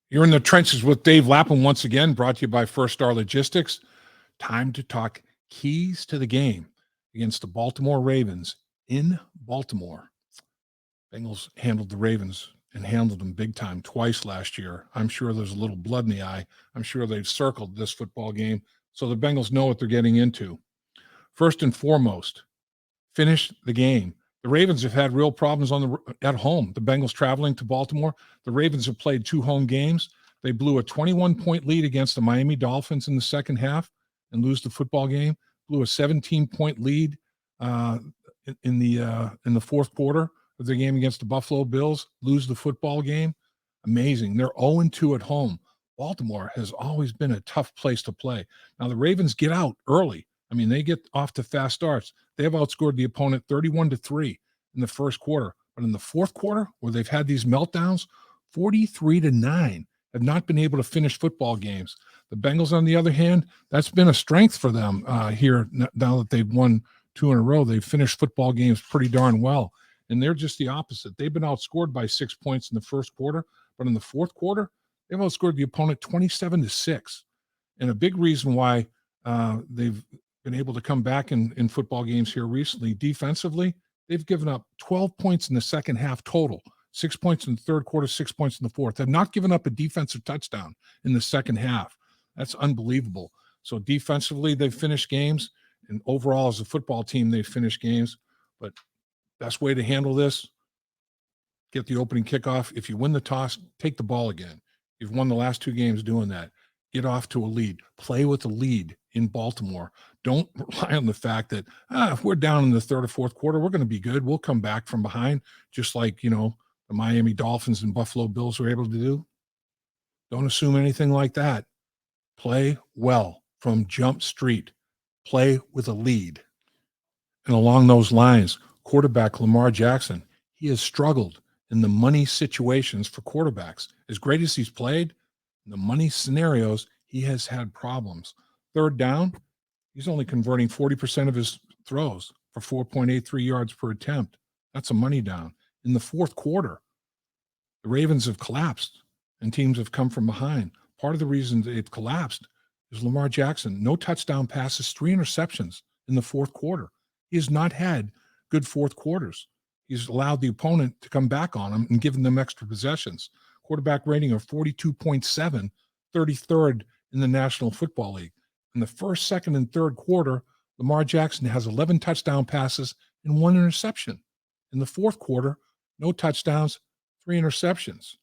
You're in the trenches with Dave Lapham once again, brought to you by First Star Logistics. Time to talk keys to the game against the Baltimore Ravens in Baltimore. Bengals handled the Ravens and handled them big time twice last year. I'm sure there's a little blood in the eye. I'm sure they've circled this football game, so the Bengals know what they're getting into. First and foremost, finish the game. The Ravens have had real problems at home. The Bengals traveling to Baltimore. The Ravens have played 2 home games. They blew a 21-point lead against the Miami Dolphins in the second half and lose the football game. Blew a 17-point lead in the fourth quarter of the game against the Buffalo Bills. Lose the football game. Amazing. They're 0-2 at home. Baltimore has always been a tough place to play. Now the Ravens get out early. I mean, they get off to fast starts. They have outscored the opponent 31-3 in the first quarter. But in the fourth quarter, where they've had these meltdowns, 43-9, have not been able to finish football games. The Bengals, on the other hand, that's been a strength for them here now that they've won 2 in a row. They've finished football games pretty darn well. And they're just the opposite. They've been outscored by 6 points in the first quarter. But in the fourth quarter, they've outscored the opponent 27-6. And a big reason why they've been able to come back in football games here recently, defensively, they've given up 12 points in the second half total, 6 points in the third quarter, 6 points in the fourth. They've not given up a defensive touchdown in the second half. That's unbelievable. So defensively, they've finished games, and overall as a football team, they've finished games. But best way to handle this, get the opening kickoff. If you win the toss, take the ball again. You've won the last 2 games doing that. Get off to a lead. Play with a lead in Baltimore. Don't rely on the fact that if we're down in the third or fourth quarter, we're going to be good. We'll come back from behind, just like, the Miami Dolphins and Buffalo Bills were able to do. Don't assume anything like that. Play well from Jump Street. Play with a lead. And along those lines, quarterback Lamar Jackson, he has struggled in the money situations for quarterbacks. As great as he's played, in the money scenarios, he has had problems. Third down, he's only converting 40% of his throws for 4.83 yards per attempt. That's a money down. In the fourth quarter, the Ravens have collapsed and teams have come from behind. Part of the reason they've collapsed is Lamar Jackson. No touchdown passes, 3 interceptions in the fourth quarter. He has not had good fourth quarters. He's allowed the opponent to come back on him and given them extra possessions. Quarterback rating of 42.7, 33rd in the National Football League. In the first, second, and third quarter, Lamar Jackson has 11 touchdown passes and 1 interception. In the fourth quarter, no touchdowns, 3 interceptions.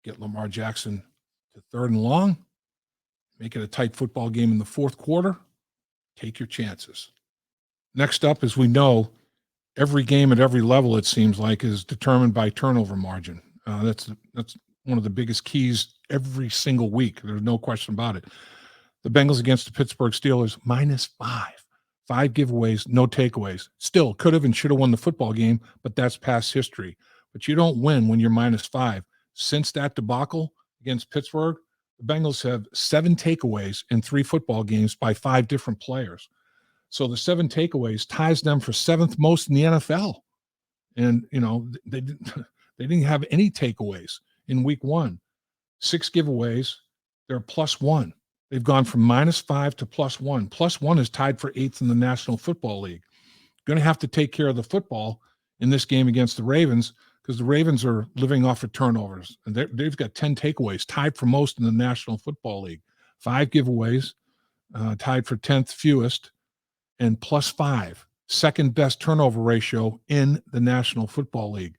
Get Lamar Jackson to 3rd and long. Make it a tight football game in the fourth quarter. Take your chances. Next up, as we know, every game at every level, it seems like, is determined by turnover margin. That's one of the biggest keys every single week. There's no question about it. The Bengals against the Pittsburgh Steelers, -5. 5 giveaways, no takeaways. Still could have and should have won the football game, but that's past history. But you don't win when you're -5. Since that debacle against Pittsburgh, the Bengals have 7 takeaways in 3 football games by 5 different players. So the 7 takeaways ties them for 7th most in the NFL. And, they didn't have any takeaways in week 1. 6 giveaways, they're +1. They've gone from -5 to +1. +1 is tied for 8th in the National Football League. Going to have to take care of the football in this game against the Ravens because the Ravens are living off of turnovers. And they've got 10 takeaways, tied for most in the National Football League. 5 giveaways, tied for 10th fewest, and +5, second best turnover ratio in the National Football League.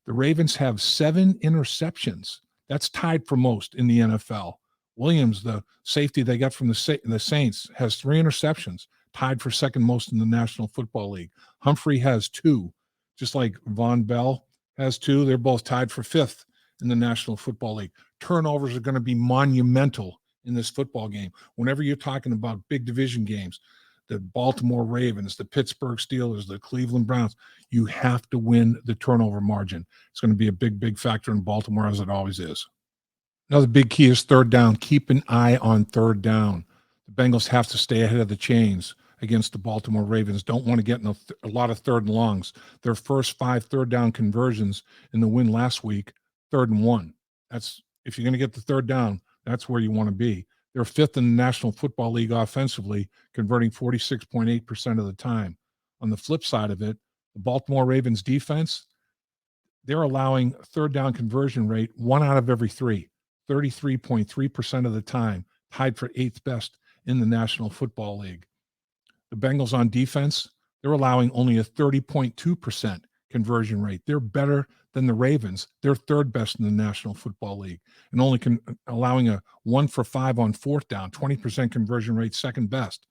The Ravens have 7 interceptions. That's tied for most in the NFL. Williams, the safety they got from the Saints, has 3 interceptions, tied for second most in the National Football League. Humphrey has 2, just like Von Bell has 2. They're both tied for 5th in the National Football League. Turnovers are going to be monumental in this football game. Whenever you're talking about big division games, the Baltimore Ravens, the Pittsburgh Steelers, the Cleveland Browns, you have to win the turnover margin. It's going to be a big, big factor in Baltimore, as it always is. Another big key is 3rd down. Keep an eye on 3rd down. The Bengals have to stay ahead of the chains against the Baltimore Ravens. Don't want to get in a lot of 3rd and longs. Their first 5 3rd down conversions in the win last week, 3rd and 1. That's If you're going to get the third down, that's where you want to be. They're fifth in the National Football League offensively, converting 46.8% of the time. On the flip side of it, the Baltimore Ravens defense, they're allowing third down conversion rate 1 out of every 3, 33.3% of the time, tied for 8th best in the National Football League. The Bengals on defense, they're allowing only a 30.2% conversion rate. They're better than the Ravens. They're 3rd best in the National Football League, and only allowing a 1 for 5 on 4th down, 20% conversion rate, 2nd best.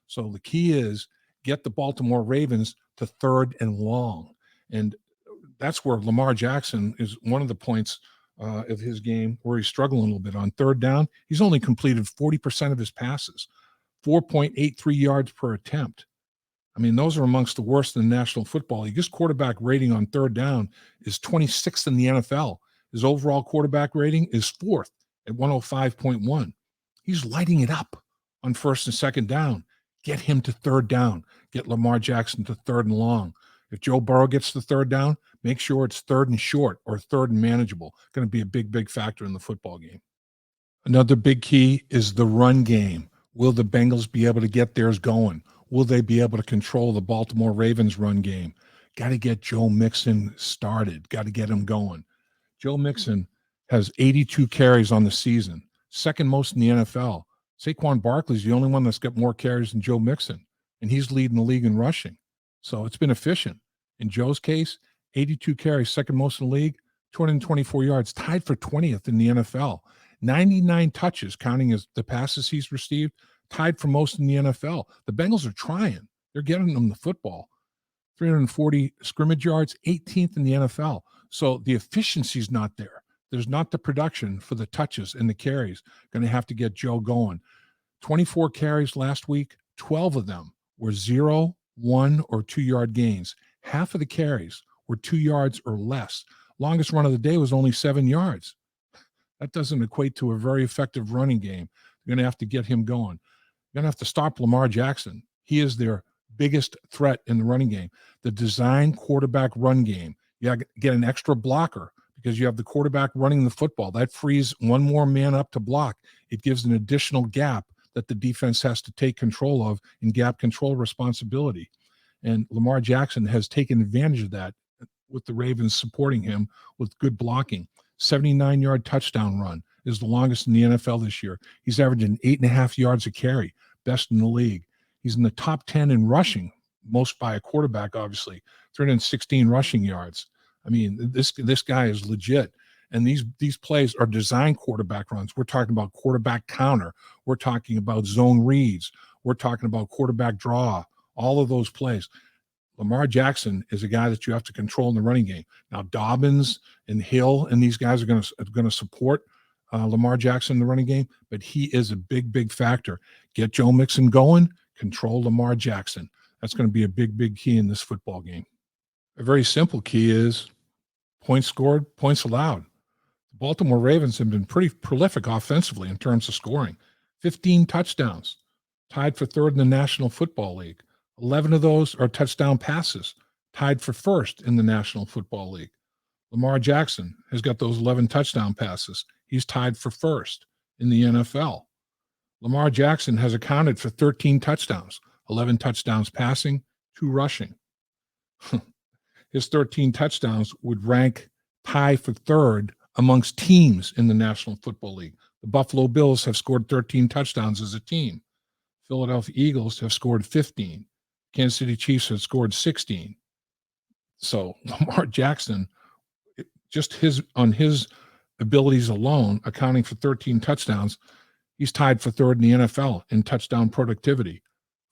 So the key is get the Baltimore Ravens to 3rd and long. And that's where Lamar Jackson is one of the points of his game where he's struggling a little bit. On 3rd down, he's only completed 40% of his passes, 4.83 yards per attempt. I mean, those are amongst the worst in the National Football League. His quarterback rating on 3rd down is 26th in the NFL. His overall quarterback rating is 4th at 105.1. He's lighting it up on 1st and 2nd down. Get him to 3rd down. Get Lamar Jackson to 3rd and long. If Joe Burrow gets the 3rd down, make sure it's 3rd and short or 3rd and manageable. Going to be a big, big factor in the football game. Another big key is the run game. Will the Bengals be able to get theirs going? Will they be able to control the Baltimore Ravens run game? Got to get Joe Mixon started. Got to get him going. Joe Mixon has 82 carries on the season, 2nd most in the NFL. Saquon Barkley's the only one that's got more carries than Joe Mixon, and he's leading the league in rushing. So it's been efficient. In Joe's case, 82 carries, 2nd most in the league, 224 yards, tied for 20th in the NFL. 99 touches, counting as the passes he's received, tied for most in the NFL. The Bengals are trying. They're getting them the football. 340 scrimmage yards, 18th in the NFL. So the efficiency's not there. There's not the production for the touches and the carries. Going to have to get Joe going. 24 carries last week, 12 of them were 0, 1, or 2-yard gains. Half of the carries were 2 yards or less. Longest run of the day was only 7 yards. That doesn't equate to a very effective running game. You're going to have to get him going. You're going to have to stop Lamar Jackson. He is their biggest threat in the running game. The design quarterback run game. You got to get an extra blocker because you have the quarterback running the football. That frees one more man up to block. It gives an additional gap that the defense has to take control of in gap control responsibility. And Lamar Jackson has taken advantage of that with the Ravens supporting him with good blocking. 79-yard touchdown run is the longest in the NFL this year. He's averaging 8.5 yards a carry, best in the league. He's in the top 10 in rushing, most by a quarterback, obviously, 316 rushing yards. I mean, this guy is legit. And these plays are design quarterback runs. We're talking about quarterback counter. We're talking about zone reads. We're talking about quarterback draw, all of those plays. Lamar Jackson is a guy that you have to control in the running game. Now, Dobbins and Hill and these guys are going to support Lamar Jackson in the running game, but he is a big, big factor. Get Joe Mixon going, control Lamar Jackson. That's going to be a big, big key in this football game. A very simple key is points scored, points allowed. The Baltimore Ravens have been pretty prolific offensively in terms of scoring. 15 touchdowns, tied for 3rd in the National Football League. 11 of those are touchdown passes, tied for 1st in the National Football League. Lamar Jackson has got those 11 touchdown passes. He's tied for 1st in the NFL. Lamar Jackson has accounted for 13 touchdowns, 11 touchdowns passing, 2 rushing. His 13 touchdowns would rank tie for 3rd amongst teams in the National Football League. The Buffalo Bills have scored 13 touchdowns as a team. Philadelphia Eagles have scored 15. Kansas City Chiefs have scored 16. So Lamar Jackson, just his abilities alone, accounting for 13 touchdowns, he's tied for 3rd in the NFL in touchdown productivity.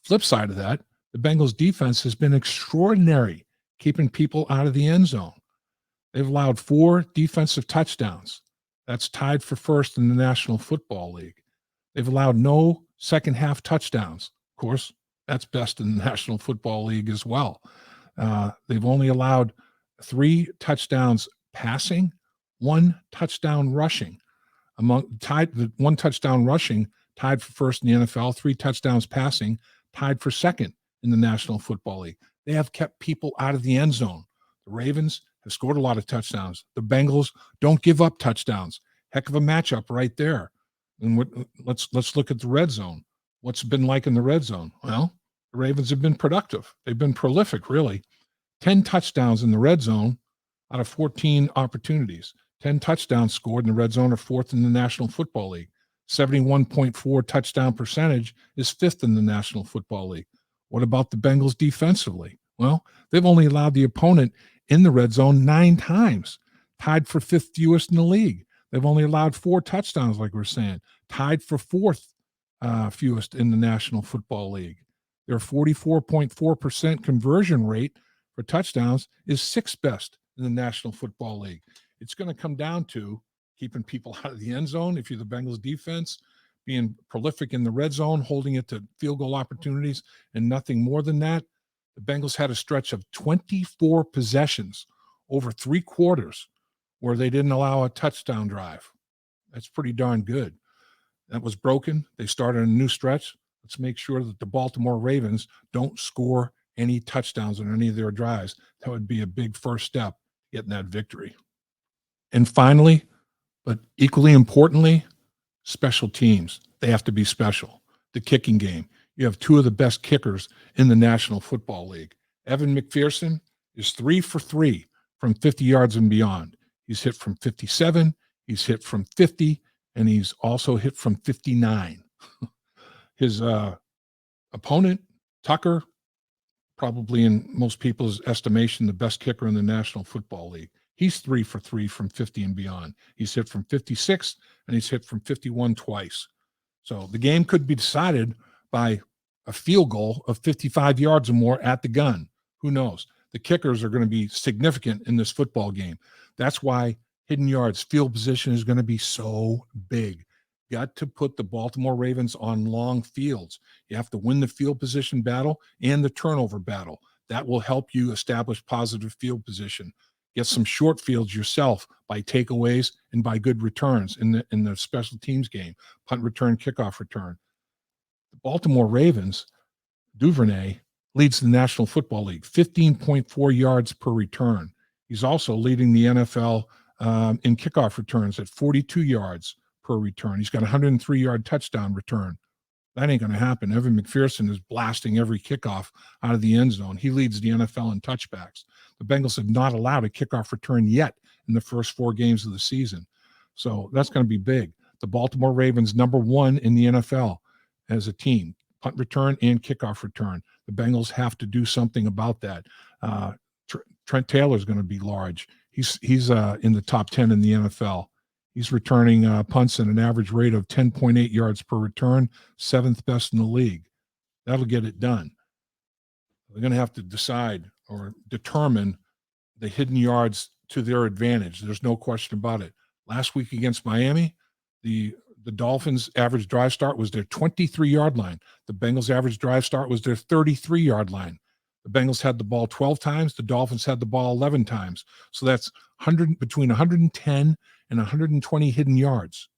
Flip side of that, the Bengals defense has been extraordinary, keeping people out of the end zone. They've allowed 4 defensive touchdowns. That's tied for 1st in the National Football League. They've allowed no second half touchdowns. Of course, that's best in the National Football League as well. They've only allowed 3 touchdowns passing, 1 touchdown rushing. The 1 touchdown rushing tied for 1st in the NFL, 3 touchdowns passing, tied for 2nd in the National Football League. They have kept people out of the end zone. The Ravens have scored a lot of touchdowns. The Bengals don't give up touchdowns, Heck of a matchup right there. And let's look at the red zone. What's it been like in the red zone? Well, the Ravens have been productive. They've been prolific, really. 10 touchdowns in the red zone out of 14 opportunities. 10 touchdowns scored in the red zone are fourth in the National Football League. 71.4 touchdown percentage is fifth in the National Football League. What about the Bengals defensively? Well, they've only allowed the opponent in the red zone 9 times, tied for fifth fewest in the league. They've only allowed 4 touchdowns, like we're saying, tied for fourth fewest in the National Football League. Their 44.4% conversion rate for touchdowns is 6th best in the National Football League. It's going to come down to keeping people out of the end zone if you're the Bengals defense, being prolific in the red zone, holding it to field goal opportunities, and nothing more than that. The Bengals had a stretch of 24 possessions over 3 quarters where they didn't allow a touchdown drive. That's pretty darn good. That was broken. They started a new stretch. Let's make sure that the Baltimore Ravens don't score any touchdowns on any of their drives. That would be a big first step getting that victory. And finally, but equally importantly, special teams. They have to be special. The kicking game. You have 2 of the best kickers in the National Football League. Evan McPherson is 3 for 3 from 50 yards and beyond. He's hit from 57, he's hit from 50, and he's also hit from 59. His opponent, Tucker, probably in most people's estimation, the best kicker in the National Football League. He's 3 for 3 from 50 and beyond. He's hit from 56, and he's hit from 51 twice. So the game could be decided by a field goal of 55 yards or more at the gun. Who knows? The kickers are going to be significant in this football game. That's why hidden yards, field position is going to be so big. Got to put the Baltimore Ravens on long fields. You have to win the field position battle and the turnover battle. That will help you establish positive field position. Get some short fields yourself by takeaways and by good returns in the special teams game, punt return, kickoff return. The Baltimore Ravens, Duvernay, leads the National Football League, 15.4 yards per return. He's also leading the NFL in kickoff returns at 42 yards per return. He's got a 103-yard touchdown return. That ain't going to happen. Evan McPherson is blasting every kickoff out of the end zone. He leads the NFL in touchbacks. The Bengals have not allowed a kickoff return yet in the first 4 games of the season. So that's going to be big. The Baltimore Ravens, number 1 in the NFL as a team, punt return and kickoff return. The Bengals have to do something about that. Trent Taylor is going to be large. He's in the top 10 in the NFL. He's returning punts at an average rate of 10.8 yards per return, 7th best in the league. That'll get it done. They're going to have to decide or determine the hidden yards to their advantage. There's no question about it. Last week against Miami, the Dolphins' average drive start was their 23-yard line. The Bengals' average drive start was their 33-yard line. The Bengals had the ball 12 times. The Dolphins had the ball 11 times. So that's between 110 and 120 hidden yards.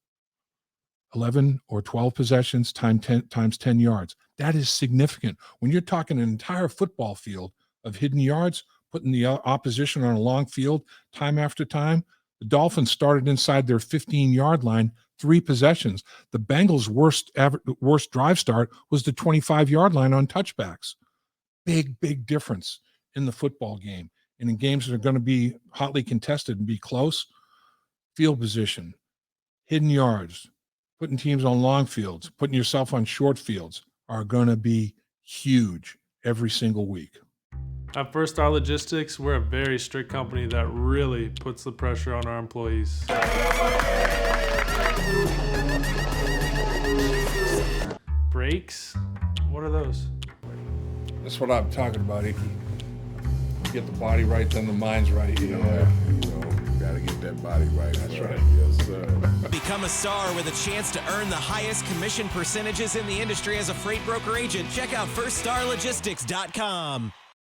11 or 12 possessions times 10 yards. That is significant. When you're talking an entire football field of hidden yards, putting the opposition on a long field time after time, the Dolphins started inside their 15-yard line 3 possessions. The Bengals' worst drive start was the 25-yard line on touchbacks. Big difference in the football game. And in games that are going to be hotly contested and be close, field position, hidden yards, putting teams on long fields, putting yourself on short fields are going to be huge every single week. At First Star Logistics, we're a very strict company that really puts the pressure on our employees. Breaks? What are those? That's what I'm talking about, Icky. Get the body right, then the mind's right. You gotta get that body right. That's right. Yes, sir. Become a star with a chance to earn the highest commission percentages in the industry as a freight broker agent. Check out firststarlogistics.com.